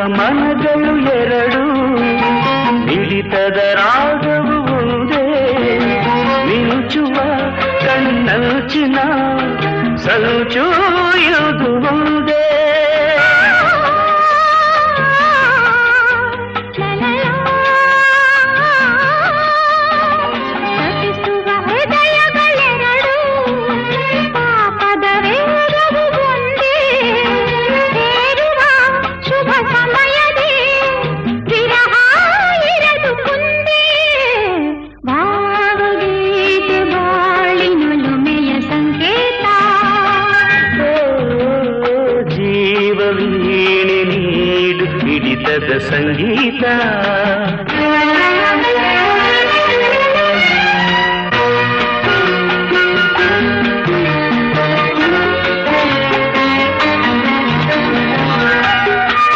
ಮನಗಳು ಎರಡು ಮಿಡಿತದ ರಾಗವು ಒಂದೇ ಮಿಂಚುವ ಕಣ್ಣಂಚಿನ ಸಂಚು ಇದು ಒಂದೇ ಸಂಗೀತ